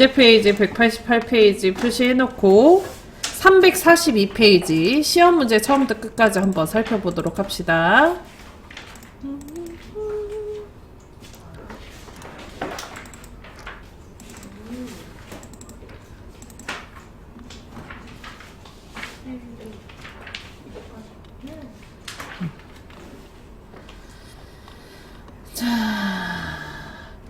페이지 188페이지 표시해놓고 342페이지 시험 문제 처음부터 끝까지 한번 살펴보도록 합시다.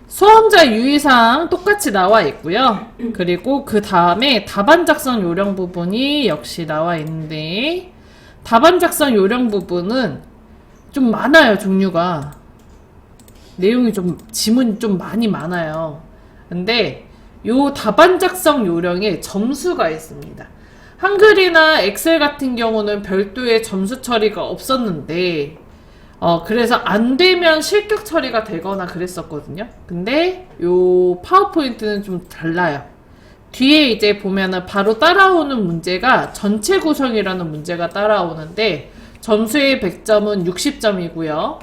수험자 유의사항 똑같이 나와 있고요. 그리고 그 다음에 답안 작성 요령 부분이 역시 나와 있는데, 답안 작성 요령 부분은 좀 많아요. 종류가 내용이 좀 지문이 좀 많이 많아요. 근데 요 답안 작성 요령에 점수가 있습니다. 한글이나 엑셀 같은 경우는 별도의 점수 처리가 없었는데 그래서 안 되면 실격 처리가 되거나 그랬었거든요. 근데 요 파워포인트는 좀 달라요. 뒤에 이제 보면은 바로 따라오는 문제가 전체 구성이라는 문제가 따라오는데, 점수의 100점은 60점이고요.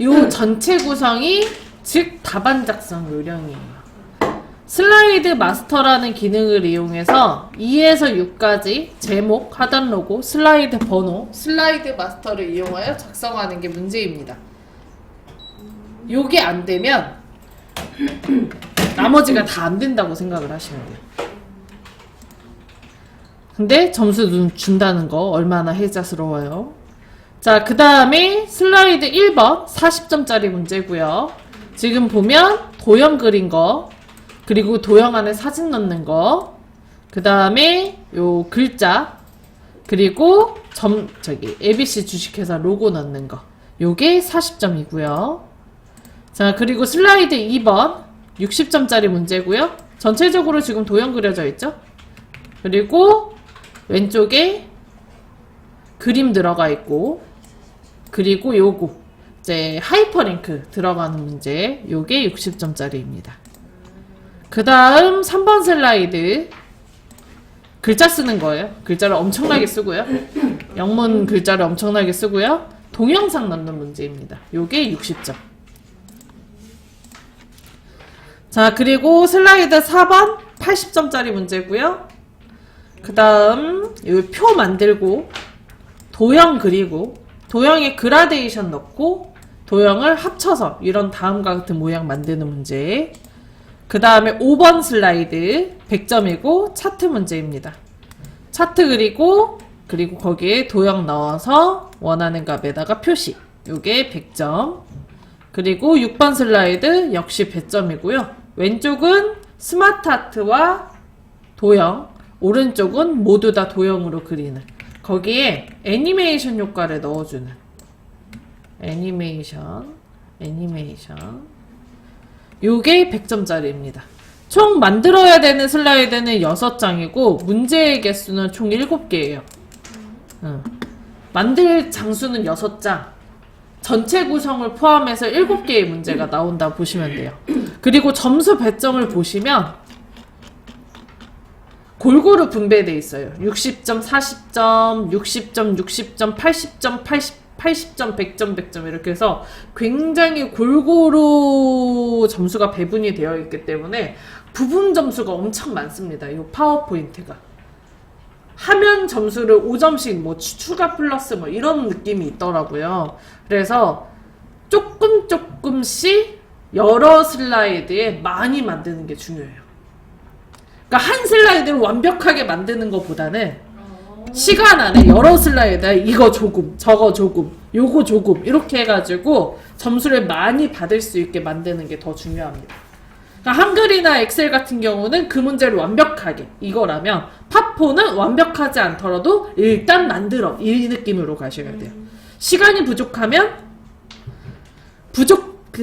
요 전체 구성이 즉 답안 작성 요령이에요. 슬라이드 마스터라는 기능을 이용해서 2에서 6까지 제목, 하단 로고, 슬라이드 번호, 슬라이드 마스터를 이용하여 작성하는 게 문제입니다. 요게 안 되면 나머지가 다 안 된다고 생각을 하시면 돼요. 근데 점수 준다는 거 얼마나 혜자스러워요. 자, 그 다음에 슬라이드 1번 40점짜리 문제고요. 지금 보면 도형 그린 거, 그리고 도형 안에 사진 넣는 거, 그 다음에 요 글자, 그리고 ABC 주식회사 로고 넣는 거, 요게 40점이고요. 자, 그리고 슬라이드 2번 60점짜리 문제고요. 전체적으로 지금 도형 그려져 있죠? 그리고 왼쪽에 그림 들어가 있고, 그리고 요거 이제 하이퍼링크 들어가는 문제, 요게 60점짜리입니다. 그 다음 3번 슬라이드 글자 쓰는 거예요. 글자를 엄청나게 쓰고요. 영문 글자를 엄청나게 쓰고요. 동영상 넣는 문제입니다. 요게 60점. 자, 그리고 슬라이드 4번 80점짜리 문제고요. 그 다음 요 표 만들고 도형 그리고 도형에 그라데이션 넣고 도형을 합쳐서 이런 다음과 같은 모양 만드는 문제. 그 다음에 5번 슬라이드 100점이고 차트 문제입니다. 차트 그리고 거기에 도형 넣어서 원하는 값에다가 표시, 요게 100점. 그리고 6번 슬라이드 역시 100점이고요. 왼쪽은 스마트 아트와 도형, 오른쪽은 모두 다 도형으로 그리는, 거기에 애니메이션 효과를 넣어주는 애니메이션 요게 100점짜리입니다. 총 만들어야 되는 슬라이드는 6장이고 문제의 개수는 총 7개예요. 만들 장수는 6장, 전체 구성을 포함해서 7개의 문제가 나온다 보시면 돼요. 그리고 점수 배점을 보시면 골고루 분배되어 있어요. 60점, 40점, 60점, 60점, 80점, 80점, 100점, 100점 이렇게 해서 굉장히 골고루 점수가 배분이 되어 있기 때문에 부분 점수가 엄청 많습니다. 이 파워포인트가. 하면 점수를 5점씩 뭐 추가 플러스 뭐 이런 느낌이 있더라고요. 그래서 조금씩 여러 슬라이드에 많이 만드는 게 중요해요. 그러니까 한 슬라이드를 완벽하게 만드는 것보다는 시간 안에 여러 슬라이드에 이거 조금, 저거 조금, 요거 조금 이렇게 해가지고 점수를 많이 받을 수 있게 만드는 게 더 중요합니다. 그러니까 한글이나 엑셀 같은 경우는 그 문제를 완벽하게, 이거라면 파4는 완벽하지 않더라도 일단 만들어, 이 느낌으로 가셔야 돼요. 시간이 부족하면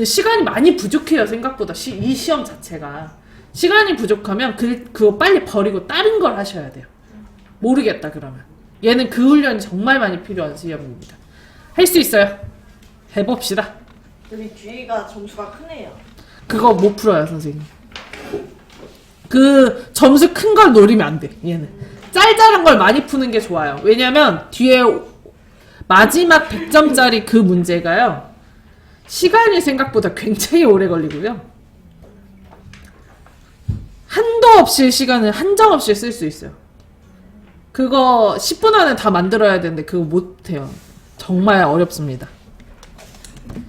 시간이 많이 부족해요. 생각보다 이 시험 자체가 시간이 부족하면 그거 빨리 버리고 다른 걸 하셔야 돼요. 모르겠다 그러면 얘는 그 훈련이 정말 많이 필요한 시험입니다. 할 수 있어요. 해봅시다. 여기 뒤가 점수가 크네요. 그거 못 풀어요 선생님. 그 점수 큰 걸 노리면 안 돼. 얘는 짤짤한 걸 많이 푸는 게 좋아요. 왜냐면 뒤에 마지막 100점짜리 그 문제가요, 시간이 생각보다 굉장히 오래 걸리고요. 한도 없이 시간을 한정 없이 쓸 수 있어요. 그거 10분 안에 다 만들어야 되는데 그거 못해요. 정말 어렵습니다.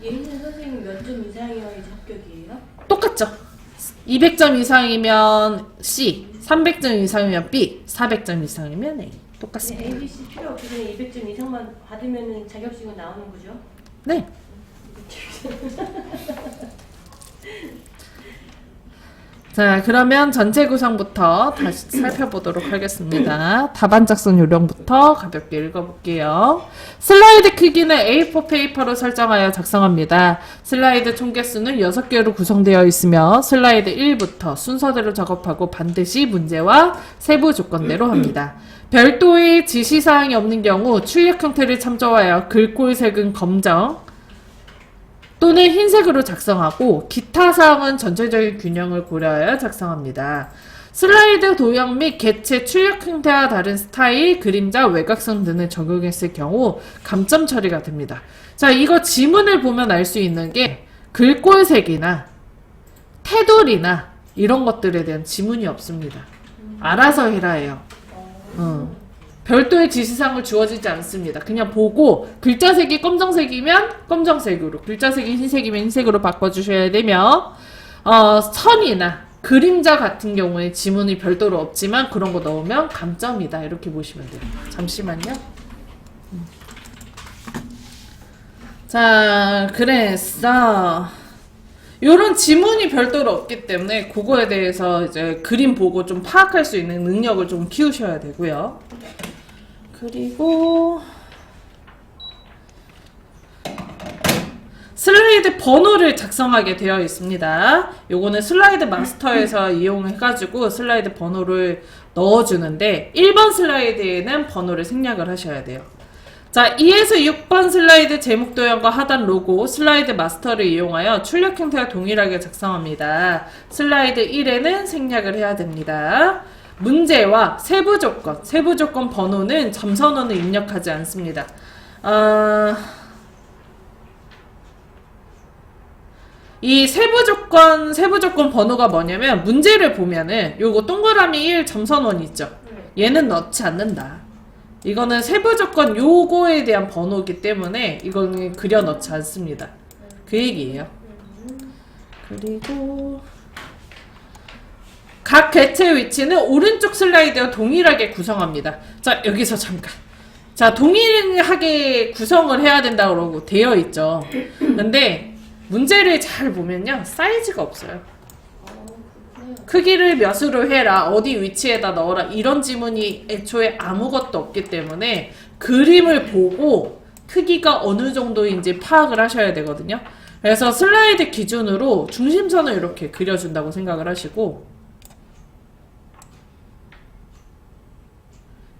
예인선 선생님 몇 점 이상이어야지 합격이에요? 똑같죠. 200점 이상이면 C, 300점 이상이면 B, 400점 이상이면 A. 똑같습니다. ABC 필요 없기 전에 200점 이상만 받으면 자격증은 나오는 거죠? 네. 자, 그러면 전체 구성부터 다시 살펴보도록 하겠습니다. 답안 작성 요령부터 가볍게 읽어볼게요. 슬라이드 크기는 A4 페이퍼로 설정하여 작성합니다. 슬라이드 총 개수는 6개로 구성되어 있으며 슬라이드 1부터 순서대로 작업하고 반드시 문제와 세부 조건대로 합니다. 별도의 지시사항이 없는 경우 출력 형태를 참조하여 글꼴색은 검정 또는 흰색으로 작성하고 기타 사항은 전체적인 균형을 고려하여 작성합니다. 슬라이드 도형 및 개체 출력 형태와 다른 스타일, 그림자, 외곽선 등을 적용했을 경우 감점 처리가 됩니다. 자, 이거 지문을 보면 알 수 있는 게 글꼴색이나 테두리나 이런 것들에 대한 지문이 없습니다. 알아서 해라 해요. 별도의 지시사항을 주어지지 않습니다. 그냥 보고 글자색이 검정색이면 검정색으로, 글자색이 흰색이면 흰색으로 바꿔주셔야 되며 선이나 그림자 같은 경우에 지문이 별도로 없지만 그런 거 넣으면 감점이다. 이렇게 보시면 돼요. 잠시만요. 자, 그래서 요런 지문이 별도로 없기 때문에 그거에 대해서 이제 그림 보고 좀 파악할 수 있는 능력을 좀 키우셔야 되고요. 그리고 슬라이드 번호를 작성하게 되어 있습니다. 요거는 슬라이드 마스터에서 이용해가지고 슬라이드 번호를 넣어주는데 1번 슬라이드에는 번호를 생략을 하셔야 돼요. 자, 2에서 6번 슬라이드 제목 도형과 하단 로고, 슬라이드 마스터를 이용하여 출력 형태와 동일하게 작성합니다. 슬라이드 1에는 생략을 해야 됩니다. 문제와 세부 조건 번호는 점선호는 입력하지 않습니다. 이 세부 조건 번호가 뭐냐면 문제를 보면은 요거 동그라미 1 점선원 있죠? 얘는 넣지 않는다. 이거는 세부 조건 요거에 대한 번호이기 때문에 이거는 그려 넣지 않습니다. 그 얘기예요. 그리고 각 개체 위치는 오른쪽 슬라이드와 동일하게 구성합니다. 자, 여기서 잠깐. 자, 동일하게 구성을 해야 된다고 그러고 되어 있죠. 근데 문제를 잘 보면요. 사이즈가 없어요. 크기를 몇으로 해라, 어디 위치에다 넣어라 이런 지문이 애초에 아무것도 없기 때문에 그림을 보고 크기가 어느 정도인지 파악을 하셔야 되거든요. 그래서 슬라이드 기준으로 중심선을 이렇게 그려준다고 생각을 하시고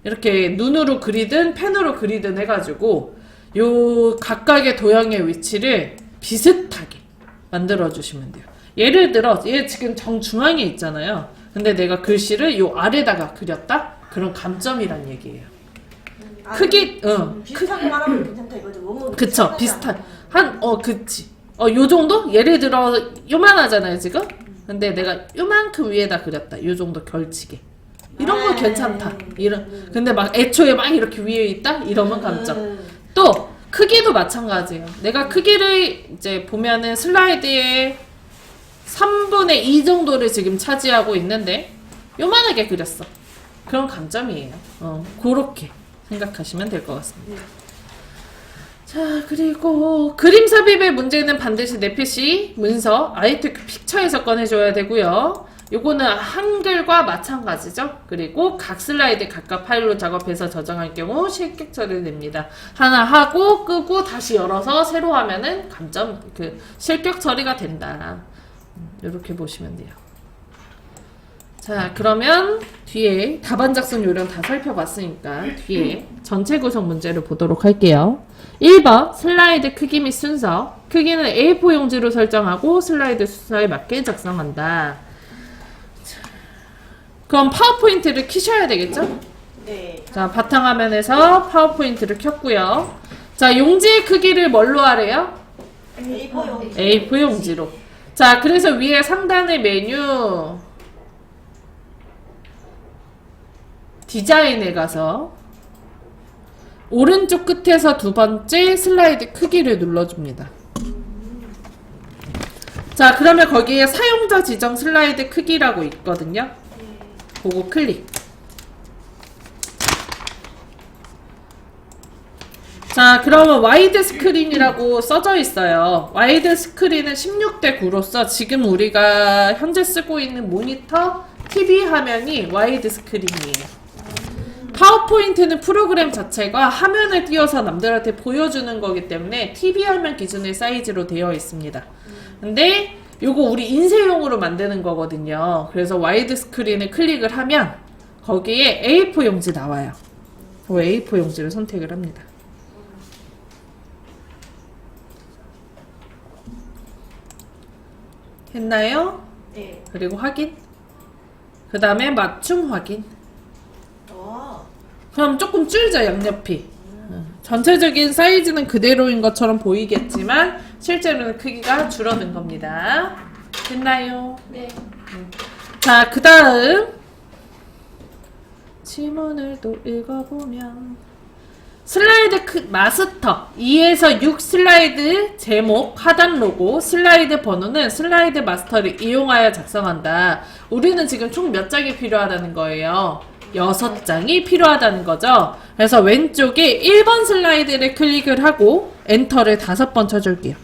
이렇게 눈으로 그리든 펜으로 그리든 해가지고 요 각각의 도형의 위치를 비슷하게 만들어 주시면 돼요. 예를 들어 얘 지금 정중앙에 있잖아요. 근데 내가 글씨를 요 아래다가 그렸다? 그럼 감점이란 얘기예요. 크기, 비슷하게 말하면 괜찮다 이거죠. 너무 그쵸, 비슷한 그치. 요 정도? 예를 들어 요만하잖아요 지금? 근데 내가 요만큼 위에다 그렸다. 요 정도 걸치게. 이런 거 괜찮다. 근데 막 애초에 막 이렇게 위에 있다? 이러면 감점. 또 크기도 마찬가지예요. 내가 크기를 이제 보면은 슬라이드에 3분의 2 정도를 지금 차지하고 있는데 요만하게 그렸어. 그럼 감점이에요. 그렇게 생각하시면 될 것 같습니다. 자, 그리고 그림 삽입의 문제는 반드시 내 PC 문서 아이테크 픽처에서 꺼내줘야 되고요. 요거는 한글과 마찬가지죠. 그리고 각 슬라이드 각각 파일로 작업해서 저장할 경우 실격 처리를 냅니다. 하나 하고 끄고 다시 열어서 새로 하면은 감점 실격 처리가 된다. 이렇게 보시면 돼요. 자, 그러면 뒤에 답안 작성 요령 다 살펴봤으니까 뒤에 전체 구성 문제를 보도록 할게요. 1번 슬라이드 크기 및 순서. 크기는 A4 용지로 설정하고 슬라이드 순서에 맞게 작성한다. 그럼 파워포인트를 켜셔야 되겠죠? 네. 자, 바탕화면에서 파워포인트를 켰고요. 자, 용지의 크기를 뭘로 하래요? A4 A4 용지로. 자, 그래서 위에 상단의 메뉴 디자인에 가서 오른쪽 끝에서 두 번째 슬라이드 크기를 눌러줍니다. 자, 그러면 거기에 사용자 지정 슬라이드 크기라고 있거든요. 그거 클릭. 자, 그러면 와이드 스크린이라고 써져 있어요. 와이드 스크린은 16대 9로서 지금 우리가 현재 쓰고 있는 모니터 TV 화면이 와이드 스크린이에요. 파워포인트는 프로그램 자체가 화면을 띄워서 남들한테 보여주는 거기 때문에 TV 화면 기준의 사이즈로 되어 있습니다. 근데 요거 우리 인쇄용으로 만드는 거거든요. 그래서 와이드 스크린을 클릭을 하면 거기에 A4 용지 나와요. 그 A4 용지를 선택을 합니다. 했나요? 네. 그리고 확인. 그 다음에 맞춤 확인. 그럼 조금 줄죠, 양옆이. 전체적인 사이즈는 그대로인 것처럼 보이겠지만 실제로는 크기가 줄어든 겁니다. 됐나요? 네. 자, 그 다음 지문을 또 읽어보면 슬라이드 마스터 2에서 6 슬라이드 제목, 하단 로고, 슬라이드 번호는 슬라이드 마스터를 이용하여 작성한다. 우리는 지금 총 몇 장이 필요하다는 거예요? 6장이 필요하다는 거죠. 그래서 왼쪽에 1번 슬라이드를 클릭을 하고 엔터를 5번 쳐줄게요.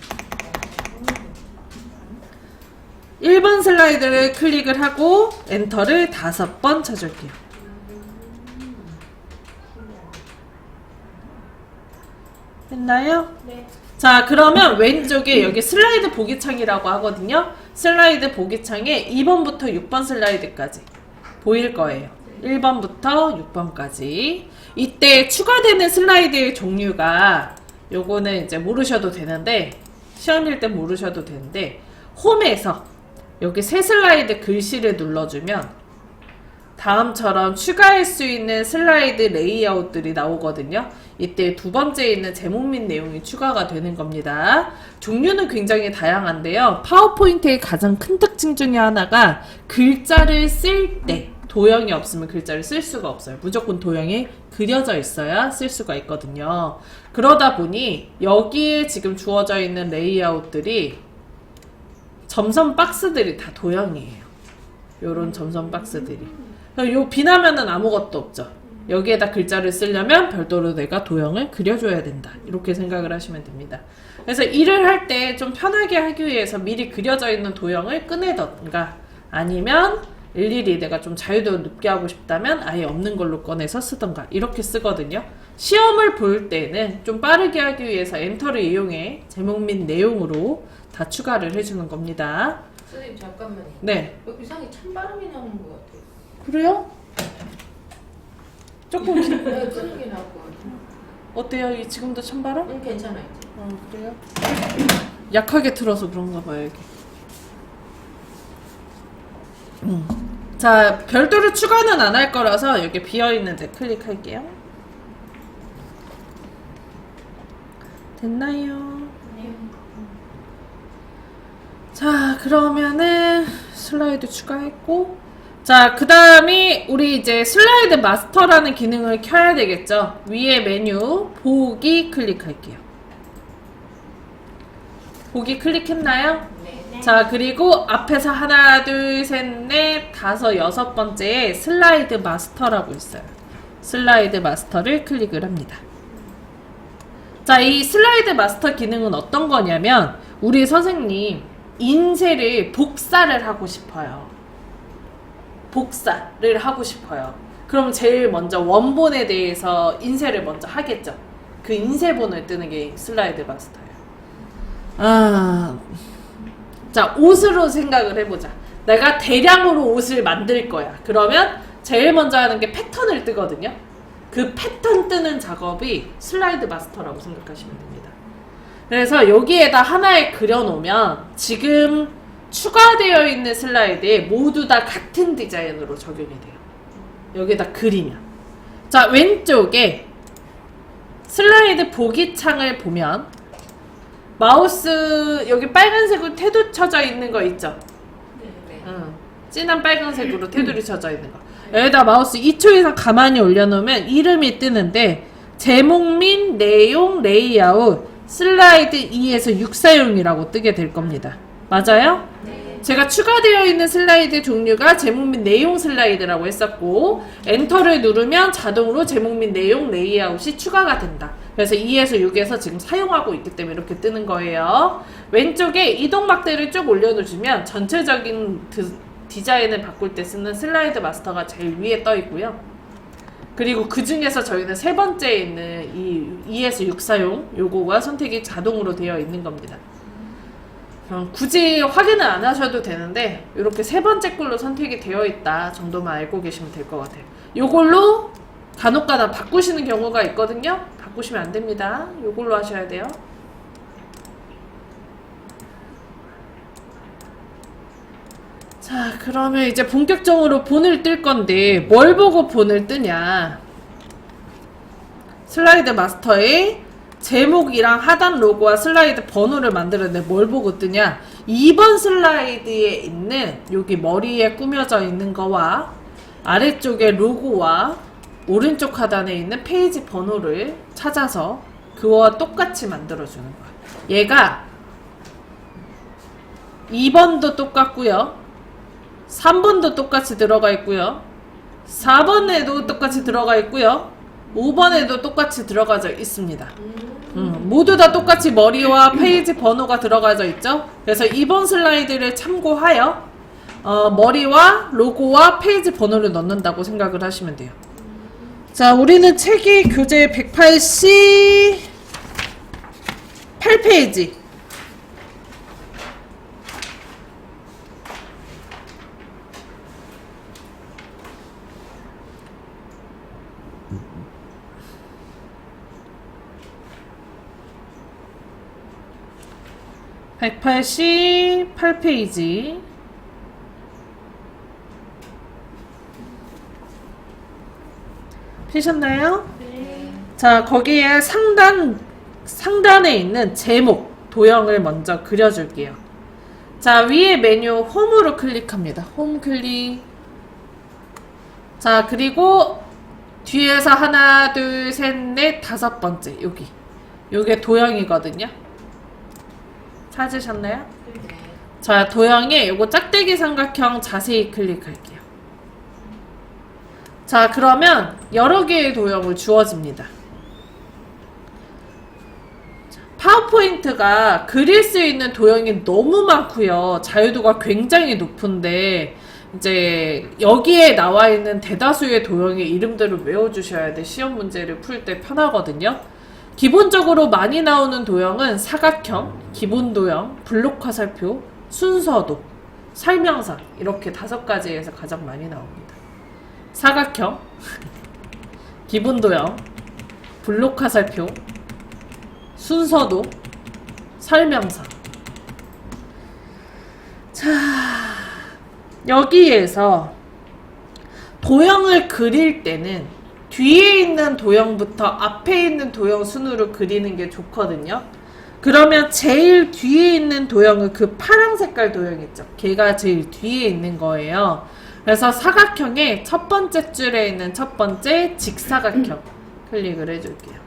1번 슬라이드를 클릭을 하고 엔터를 5번 쳐줄게요. 됐나요? 네. 자, 그러면 왼쪽에 여기 슬라이드 보기창이라고 하거든요. 슬라이드 보기창에 2번부터 6번 슬라이드까지 보일 거예요. 1번부터 6번까지. 이때 추가되는 슬라이드의 종류가 요거는 이제 모르셔도 되는데 시험일 때 모르셔도 되는데 홈에서 여기 새 슬라이드 글씨를 눌러주면 다음처럼 추가할 수 있는 슬라이드 레이아웃들이 나오거든요. 이때 두 번째에 있는 제목 및 내용이 추가가 되는 겁니다. 종류는 굉장히 다양한데요. 파워포인트의 가장 큰 특징 중에 하나가 글자를 쓸 때 도형이 없으면 글자를 쓸 수가 없어요. 무조건 도형이 그려져 있어야 쓸 수가 있거든요. 그러다 보니 여기에 지금 주어져 있는 레이아웃들이 점선 박스들이 다 도형이에요. 요런 점선 박스들이. 요 비나면은 아무것도 없죠. 여기에다 글자를 쓰려면 별도로 내가 도형을 그려줘야 된다. 이렇게 생각을 하시면 됩니다. 그래서 일을 할 때 좀 편하게 하기 위해서 미리 그려져 있는 도형을 꺼내던가 아니면 일일이 내가 좀 자유도 높게 하고 싶다면 아예 없는 걸로 꺼내서 쓰던가 이렇게 쓰거든요. 시험을 볼 때는 좀 빠르게 하기 위해서 엔터를 이용해 제목 및 내용으로 다 추가를 해주는 겁니다. 선생님 잠깐만요. 네. 이상하게 찬바람이 나오는 것 같아요. 그래요? 조금 네, 끄는 게 나올 것 같아요. 어때요? 이 지금도 찬바람? 응, 괜찮아요. 이제. 그래요? 약하게 틀어서 그런가 봐요, 이게. 자, 별도로 추가는 안 할 거라서 여기 비어있는 데 클릭할게요. 됐나요? 네. 자, 그러면은 슬라이드 추가했고, 자, 그 다음이 우리 이제 슬라이드 마스터라는 기능을 켜야 되겠죠. 위에 메뉴 보기 클릭할게요. 보기 클릭했나요? 네. 자, 그리고 앞에서 하나, 둘, 셋, 넷, 다섯, 여섯 번째에 슬라이드 마스터라고 있어요. 슬라이드 마스터를 클릭을 합니다. 자, 이 슬라이드 마스터 기능은 어떤 거냐면 우리 선생님 인쇄를 복사를 하고 싶어요. 복사를 하고 싶어요. 그럼 제일 먼저 원본에 대해서 인쇄를 먼저 하겠죠. 그 인쇄본을 뜨는 게 슬라이드 마스터예요. 자, 옷으로 생각을 해보자. 내가 대량으로 옷을 만들 거야. 그러면 제일 먼저 하는 게 패턴을 뜨거든요. 그 패턴 뜨는 작업이 슬라이드 마스터라고 생각하시면 됩니다. 그래서 여기에다 하나에 그려놓으면 지금 추가되어 있는 슬라이드에 모두 다 같은 디자인으로 적용이 돼요. 여기에다 그리면. 자, 왼쪽에 슬라이드 보기 창을 보면 마우스 여기 빨간색으로 테두 쳐져 있는 거 있죠? 네. 응. 진한 빨간색으로 테두리 쳐져 있는 거. 여기다 마우스 2초 이상 가만히 올려놓으면 이름이 뜨는데 제목 및 내용 레이아웃 슬라이드 2에서 6 사용이라고 뜨게 될 겁니다. 맞아요? 네. 제가 추가되어 있는 슬라이드 종류가 제목 및 내용 슬라이드라고 했었고 엔터를 누르면 자동으로 제목 및 내용 레이아웃이 추가가 된다. 그래서 2에서 6에서 지금 사용하고 있기 때문에 이렇게 뜨는 거예요. 왼쪽에 이동 막대를 쭉 올려놓으시면 전체적인 디자인을 바꿀 때 쓰는 슬라이드 마스터가 제일 위에 떠 있고요. 그리고 그 중에서 저희는 세 번째에 있는 이 2에서 6 사용 요거가 선택이 자동으로 되어 있는 겁니다. 굳이 확인을 안 하셔도 되는데 이렇게 세 번째 걸로 선택이 되어 있다 정도만 알고 계시면 될 것 같아요. 요걸로 간혹가다 바꾸시는 경우가 있거든요. 바꾸시면 안 됩니다. 요걸로 하셔야 돼요. 자, 그러면 이제 본격적으로 본을 뜰 건데 뭘 보고 본을 뜨냐? 슬라이드 마스터에 제목이랑 하단 로고와 슬라이드 번호를 만들었는데 뭘 보고 뜨냐? 2번 슬라이드에 있는 여기 머리에 꾸며져 있는 거와 아래쪽에 로고와 오른쪽 하단에 있는 페이지 번호를 찾아서 그거와 똑같이 만들어주는 거야. 얘가 2번도 똑같고요. 3번도 똑같이 들어가 있고요. 4번에도 똑같이 들어가 있고요. 5번에도 똑같이 들어가져 있습니다. 모두 다 똑같이 머리와 페이지 번호가 들어가져 있죠. 그래서 2번 슬라이드를 참고하여 머리와 로고와 페이지 번호를 넣는다고 생각을 하시면 돼요. 자, 우리는 책이 교재 188페이지. (188페이지) 피셨나요? 네. 자, 거기에 상단에 있는 제목 도형을 먼저 그려줄게요. 자, 위에 메뉴 홈으로 클릭합니다. 홈 클릭. 자, 그리고 뒤에서 하나, 둘, 셋, 넷, 다섯 번째 여기. 요게 도형이거든요. 찾으셨나요? 네. 자, 도형에 요거 짝대기 삼각형 자세히 클릭할게요. 자, 그러면 여러 개의 도형을 주어집니다. 파워포인트가 그릴 수 있는 도형이 너무 많고요. 자유도가 굉장히 높은데 이제 여기에 나와 있는 대다수의 도형의 이름들을 외워주셔야 돼. 시험 문제를 풀 때 편하거든요. 기본적으로 많이 나오는 도형은 사각형, 기본 도형, 블록 화살표, 순서도, 설명서 이렇게 5가지에서 가장 많이 나옵니다. 사각형, 기본 도형, 블록 화살표, 순서도, 설명서. 자, 여기에서 도형을 그릴 때는 뒤에 있는 도형부터 앞에 있는 도형 순으로 그리는 게 좋거든요. 그러면 제일 뒤에 있는 도형은 그 파란 색깔 도형 있죠. 걔가 제일 뒤에 있는 거예요. 그래서 사각형의 첫 번째 줄에 있는 첫 번째 직사각형 클릭을 해줄게요.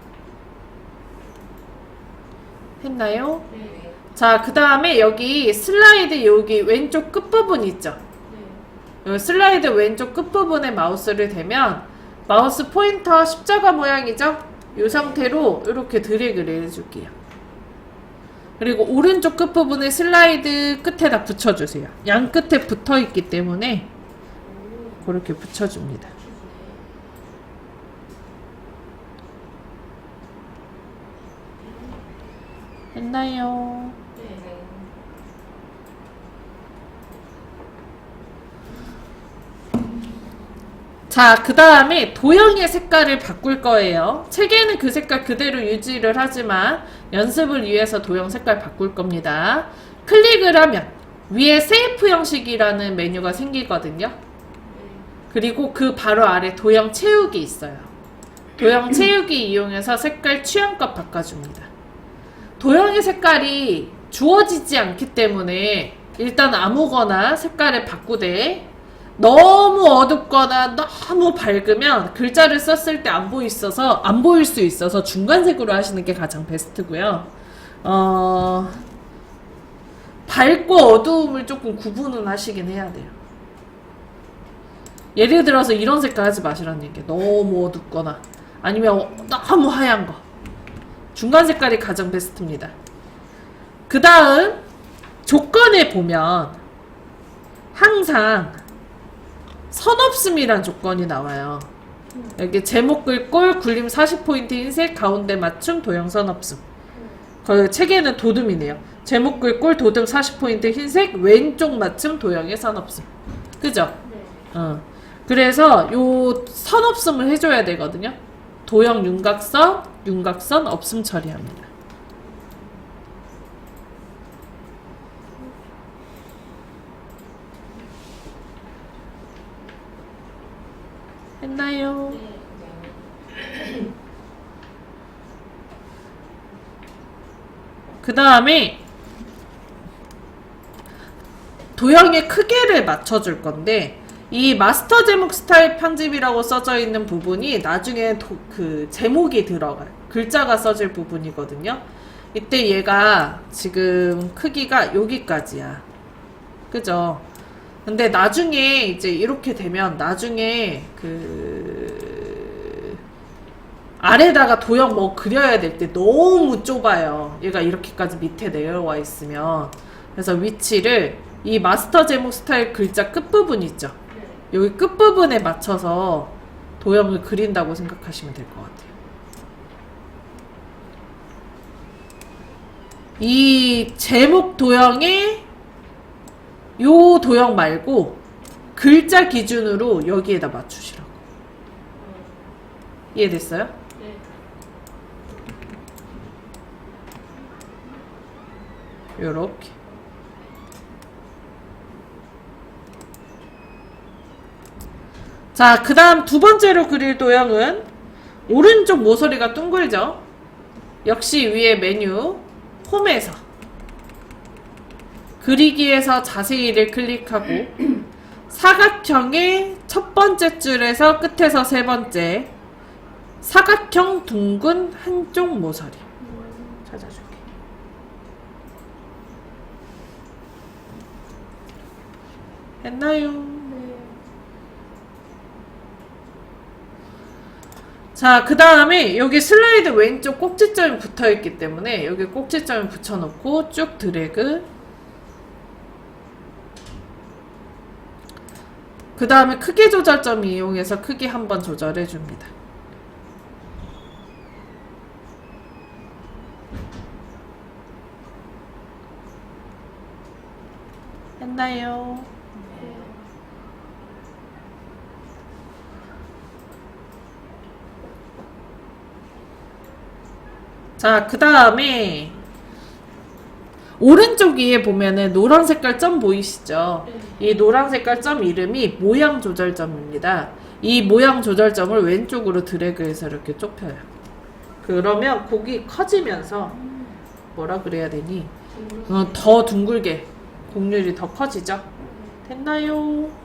했나요? 네. 자, 그 다음에 여기 슬라이드 여기 왼쪽 끝부분 있죠. 여기 슬라이드 왼쪽 끝부분에 마우스를 대면 마우스 포인터 십자가 모양이죠? 이 상태로 이렇게 드래그를 해줄게요. 그리고 오른쪽 끝부분에 슬라이드 끝에다 붙여주세요. 양 끝에 붙어있기 때문에 그렇게 붙여줍니다. 했나요? 네. 자, 그 다음에 도형의 색깔을 바꿀 거예요. 책에는 그 색깔 그대로 유지를 하지만 연습을 위해서 도형 색깔 바꿀 겁니다. 클릭을 하면 위에 세이프 형식이라는 메뉴가 생기거든요. 그리고 그 바로 아래 도형 채우기 있어요. 도형 채우기 이용해서 색깔 취향껏 바꿔줍니다. 도형의 색깔이 주어지지 않기 때문에 일단 아무거나 색깔을 바꾸되, 너무 어둡거나 너무 밝으면 글자를 썼을 때 안 보일 수 있어서 중간색으로 하시는 게 가장 베스트고요. 밝고 어두움을 조금 구분은 하시긴 해야 돼요. 예를 들어서 이런 색깔 하지 마시라는 얘기예요. 너무 어둡거나 아니면 너무 하얀 거. 중간 색깔이 가장 베스트입니다. 그 다음 조건에 보면 항상 선 없음이란 조건이 나와요. 여기 제목 글꼴 굴림 40포인트 흰색 가운데 맞춤 도형 선 없음. 그 책에는 도듬이네요. 제목 글꼴 도듬 40포인트 흰색 왼쪽 맞춤 도형의 선 없음. 그죠? 네. 그래서 요 선 없음을 해줘야 되거든요. 도형 윤곽선 없음 처리합니다. 했나요? 그 다음에 도형의 크기를 맞춰줄 건데, 이 마스터 제목 스타일 편집이라고 써져 있는 부분이 나중에 그 제목이 들어가요. 글자가 써질 부분이거든요. 이때 얘가 지금 크기가 여기까지야. 그죠? 근데 나중에 이제 이렇게 되면 나중에 그 아래다가 도형 뭐 그려야 될 때 너무 좁아요. 얘가 이렇게까지 밑에 내려와 있으면. 그래서 위치를 이 마스터 제목 스타일 글자 끝부분 있죠? 여기 끝부분에 맞춰서 도형을 그린다고 생각하시면 될 것 같아요. 이 제목 도형에 요 도형 말고 글자 기준으로 여기에다 맞추시라고. 이해됐어요? 네. 요렇게. 자, 그 다음 두 번째로 그릴 도형은 오른쪽 모서리가 둥글죠? 역시 위에 메뉴 홈에서 그리기에서 자세히를 클릭하고 사각형의 첫 번째 줄에서 끝에서 세 번째 사각형 둥근 한쪽 모서리 찾아줄게. 했나요? 자, 그 다음에 여기 슬라이드 왼쪽 꼭지점이 붙어있기 때문에 여기 꼭지점을 붙여놓고 쭉 드래그. 그 다음에 크기 조절점 이용해서 크기 한번 조절해줍니다. 했나요? 자, 그 다음에 오른쪽 위에 보면은 노란 색깔 점 보이시죠? 이 노란 색깔 점 이름이 모양 조절점입니다. 이 모양 조절점을 왼쪽으로 드래그해서 이렇게 좁혀요. 그러면 곡이 커지면서 뭐라 그래야 되니? 더 둥글게 곡률이 더 커지죠? 됐나요?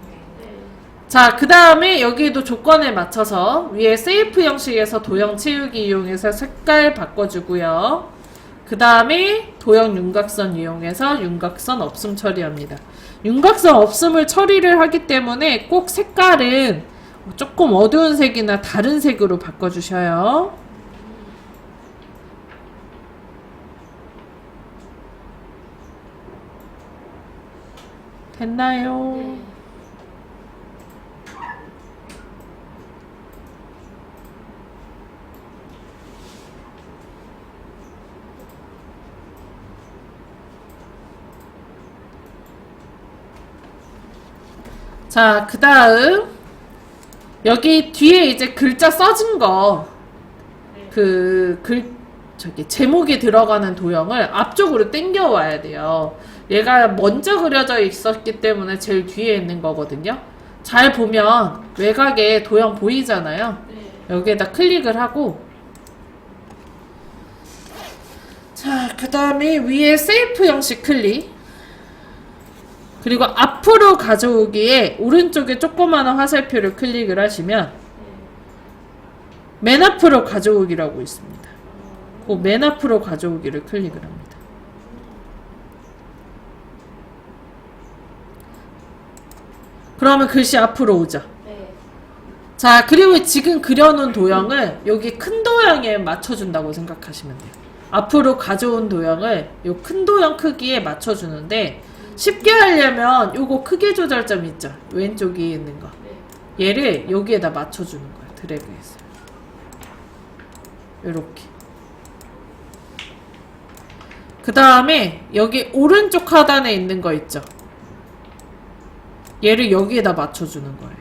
자, 그 다음에 여기도 조건에 맞춰서 위에 세이프 형식에서 도형 채우기 이용해서 색깔 바꿔주고요. 그 다음에 도형 윤곽선 이용해서 윤곽선 없음 처리합니다. 윤곽선 없음을 처리를 하기 때문에 꼭 색깔은 조금 어두운 색이나 다른 색으로 바꿔주셔요. 됐나요? 자, 그 다음 여기 뒤에 이제 글자 써진 거 저기 제목이 들어가는 도형을 앞쪽으로 당겨 와야 돼요. 얘가 먼저 그려져 있었기 때문에 제일 뒤에 있는 거거든요. 잘 보면 외곽에 도형 보이잖아요. 여기에다 클릭을 하고 자, 그 다음에 위에 셀프 형식 클릭. 그리고 앞으로 가져오기에 오른쪽에 조그마한 화살표를 클릭을 하시면 맨 앞으로 가져오기라고 있습니다. 그 맨 앞으로 가져오기를 클릭을 합니다. 그러면 글씨 앞으로 오죠. 네. 자, 그리고 지금 그려놓은 도형을 여기 큰 도형에 맞춰준다고 생각하시면 돼요. 앞으로 가져온 도형을 요 큰 도형 크기에 맞춰주는데 쉽게 하려면 요거 크기 조절점 있죠? 왼쪽에 있는 거. 네. 얘를 여기에다 맞춰주는 거예요. 드래그해서. 요렇게. 그 다음에 여기 오른쪽 하단에 있는 거 있죠? 얘를 여기에다 맞춰주는 거예요.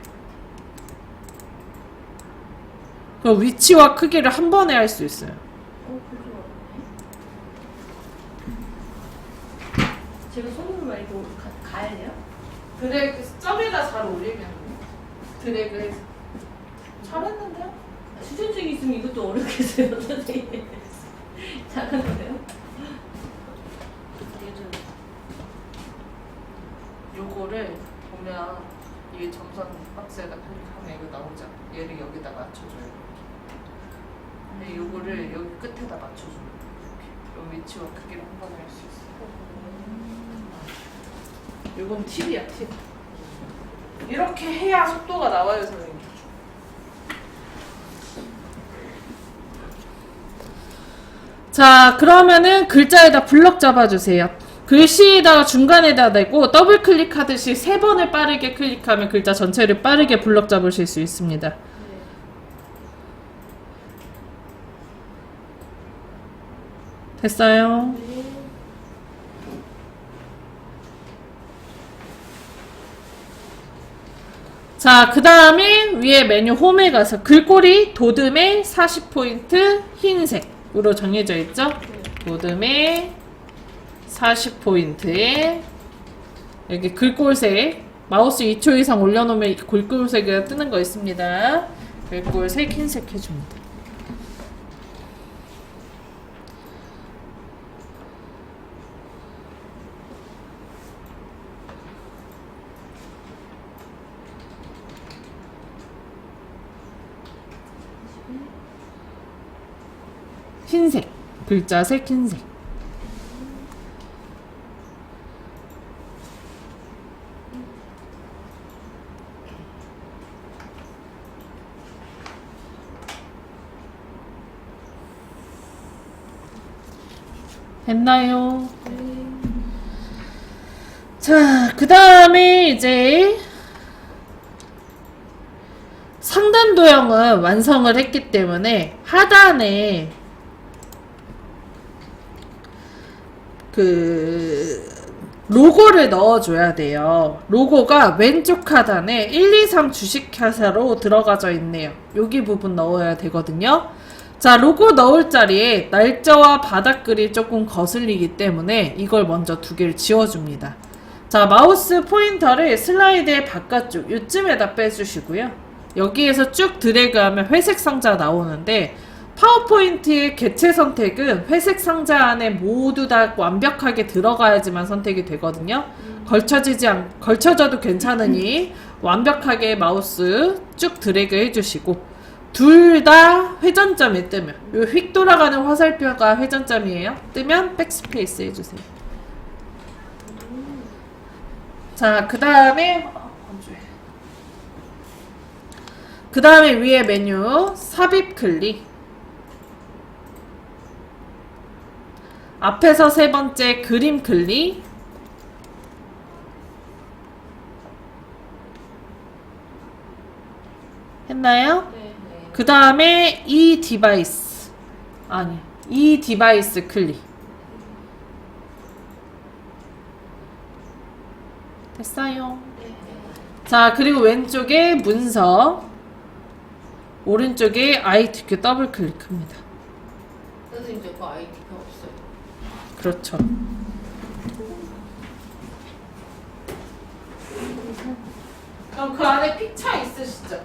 그럼 위치와 크기를 한 번에 할 수 있어요. 그게 어렵네. 제가 손으로 막 이렇게 가야 돼요? 드래그, 점에다 잘 올리면 드래그해서. 잘했는데요? 수전증이 있으면 이것도 어렵겠어요, 선생님. 잘한 거예요? 요거를 보면 이 점선 박스에다 클릭하면 이거 나오죠? 얘를 여기다 맞춰줘요. 근데 요거를 여기 끝에다 맞춰주는 거예요. 요 위치와 크기를 한 번에 할 수 있어요. 요건 팁이야, 팁. 이렇게 해야 속도가 나와요, 선생님. 자, 그러면은 글자에다 블럭 잡아주세요. 글씨에다가 중간에다 대고 더블 클릭하듯이 3번을 빠르게 클릭하면 글자 전체를 빠르게 블럭 잡으실 수 있습니다. 됐어요? 자, 그 다음에 위에 메뉴 홈에 가서 글꼴이 도듬에 40포인트 흰색으로 정해져 있죠? 도듬에 40포인트에 여기 글꼴색 마우스 2초 이상 올려놓으면 글꼴색이 뜨는 거 있습니다. 글꼴색 흰색 해줍니다. 흰색 글자색 흰색. 됐나요? 자, 그 다음에 이제 상단 도형은 완성을 했기 때문에 하단에 그 로고를 넣어줘야 돼요. 로고가 왼쪽 하단에 1, 2, 3 주식회사로 들어가져 있네요. 여기 부분 넣어야 되거든요. 자, 로고 넣을 자리에 날짜와 바닥글이 조금 거슬리기 때문에 이걸 먼저 2개를 지워줍니다. 자, 마우스 포인터를 슬라이드의 바깥쪽 요쯤에다 빼주시고요. 여기에서 쭉 드래그하면 회색 상자 나오는데 파워포인트의 개체 선택은 회색 상자 안에 모두 다 완벽하게 들어가야지만 선택이 되거든요. 걸쳐져도 괜찮으니 완벽하게 마우스 쭉 드래그 해주시고 둘 다 회전점이 뜨면 요 휙 돌아가는 화살표가 회전점이에요. 뜨면 백스페이스 해주세요. 자, 그 다음에 위에 메뉴 삽입 클릭. 앞에서 3번째 그림 클릭. 했나요? 네. 그 다음에 이 디바이스 클릭. 됐어요. 자, 그리고 왼쪽에 문서, 오른쪽에 ITQ 더블 클릭합니다. 선생님 저거 IT가 없어요. 그렇죠. 그럼 그 안에 픽처 있으시죠?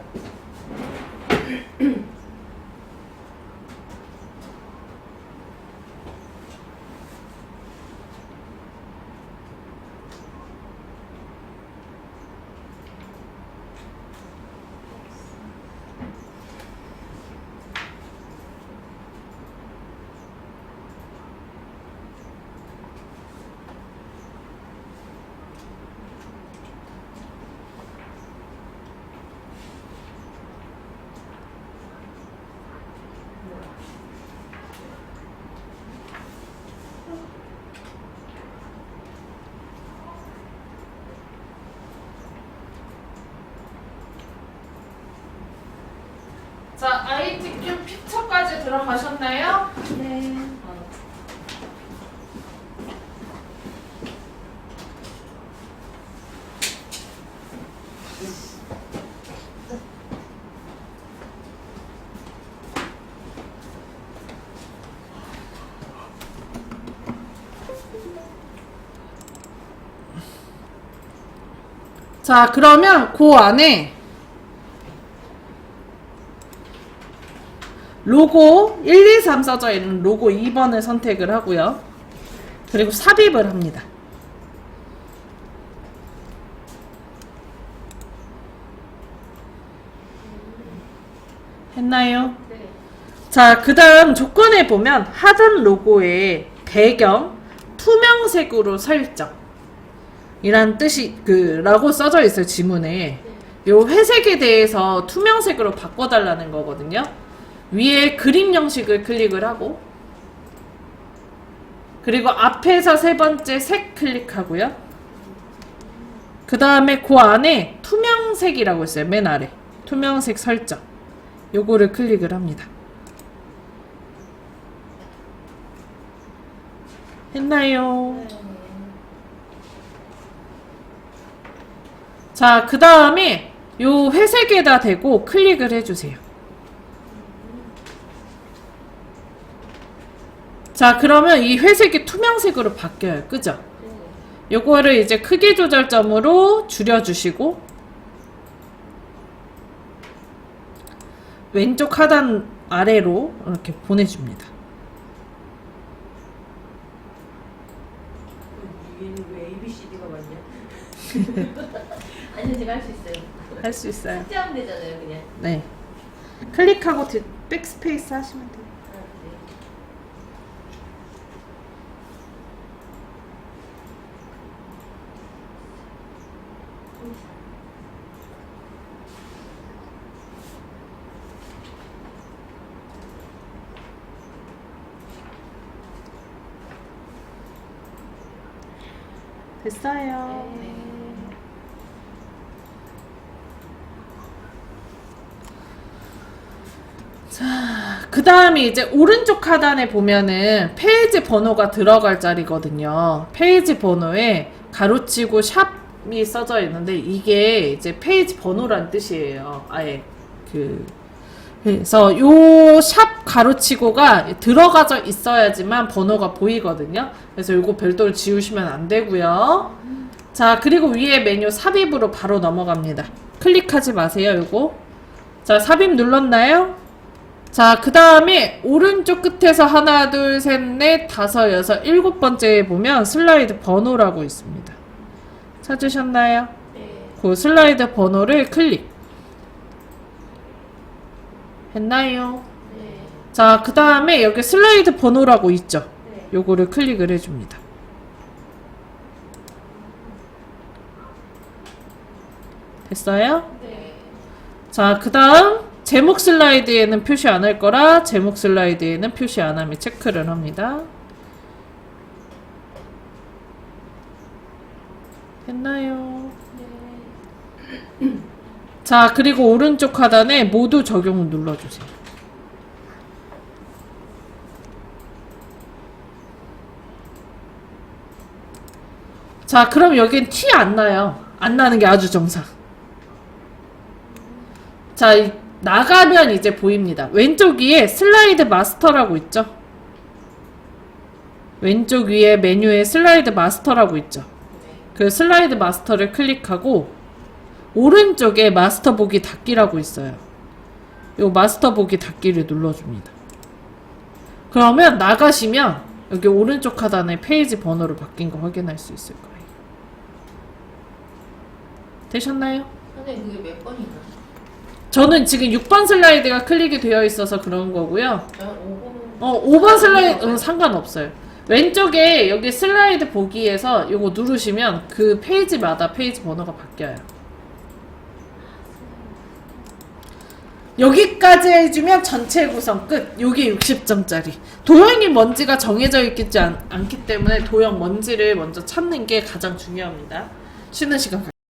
자, ITQ 픽처까지 들어가셨나요? 네. 자, 그러면 그 안에 로고 1, 2, 3 써져 있는 로고 2번을 선택을 하고요. 그리고 삽입을 합니다. 했나요? 네. 자, 그 다음 조건에 보면 하단 로고의 배경 투명색으로 설정 이란 뜻이 라고 써져 있어요. 지문에 요 회색에 대해서 투명색으로 바꿔달라는 거거든요. 위에 그림 형식을 클릭을 하고 그리고 앞에서 세 번째 색 클릭하고요. 그 다음에 그 안에 투명색이라고 있어요. 맨 아래 투명색 설정 요거를 클릭을 합니다. 했나요? 자, 그 다음에 요 회색에다 대고 클릭을 해주세요. 자, 그러면 이 회색이 투명색으로 바뀌어요. 그죠? 요거를 이제 크기 조절점으로 줄여주시고 왼쪽 하단 아래로 이렇게 보내줍니다. 위에는 왜 ABCD가 맞냐? 아니 제가 할 수 있어요. 할 수 있어요. 삭제하면 되잖아요, 그냥. 네. 클릭하고 백스페이스 하시면 돼요. 됐어요. 자, 그 다음에 이제 오른쪽 하단에 보면은 페이지 번호가 들어갈 자리거든요. 페이지 번호에 가로치고 샵이 써져 있는데 이게 이제 페이지 번호란 뜻이에요. 아예 그래서 요 샵 가로치고가 들어가져 있어야지만 번호가 보이거든요. 그래서 요거 별도로 지우시면 안 되고요. 자, 그리고 위에 메뉴 삽입으로 바로 넘어갑니다. 클릭하지 마세요, 요거. 자, 삽입 눌렀나요? 자, 그 다음에 오른쪽 끝에서 하나, 둘, 셋, 넷, 다섯, 여섯, 일곱 번째에 보면 슬라이드 번호라고 있습니다. 찾으셨나요? 네. 그 슬라이드 번호를 클릭. 했나요? 네. 자, 그 다음에 여기 슬라이드 번호라고 있죠? 네. 요거를 클릭을 해줍니다. 됐어요? 네. 자, 그 다음 제목 슬라이드에는 표시 안 할 거라 제목 슬라이드에는 표시 안 하면 체크를 합니다. 됐나요? 네. 자, 그리고 오른쪽 하단에 모두 적용을 눌러주세요. 자, 그럼 여긴 티 안 나요. 안 나는 게 아주 정상. 자, 나가면 이제 보입니다. 왼쪽 위에 슬라이드 마스터라고 있죠? 왼쪽 위에 메뉴에 슬라이드 마스터라고 있죠? 그 슬라이드 마스터를 클릭하고 오른쪽에 마스터 보기 닫기라고 있어요. 요 마스터 보기 닫기를 눌러줍니다. 그러면 나가시면 여기 오른쪽 하단에 페이지 번호로 바뀐 거 확인할 수 있을 거예요. 되셨나요? 선생님 그게 몇 번이나? 저는 지금 6번 슬라이드가 클릭이 되어 있어서 그런 거고요. 저는 5번은 5번 슬라이드는 상관없어요. 왼쪽에 여기 슬라이드 보기에서 요거 누르시면 그 페이지마다 페이지 번호가 바뀌어요. 여기까지 해주면 전체 구성 끝. 요게 60점짜리. 도형이 뭔지가 정해져 있지 않기 때문에 도형 뭔지를 먼저 찾는 게 가장 중요합니다. 쉬는 시간 갈게요.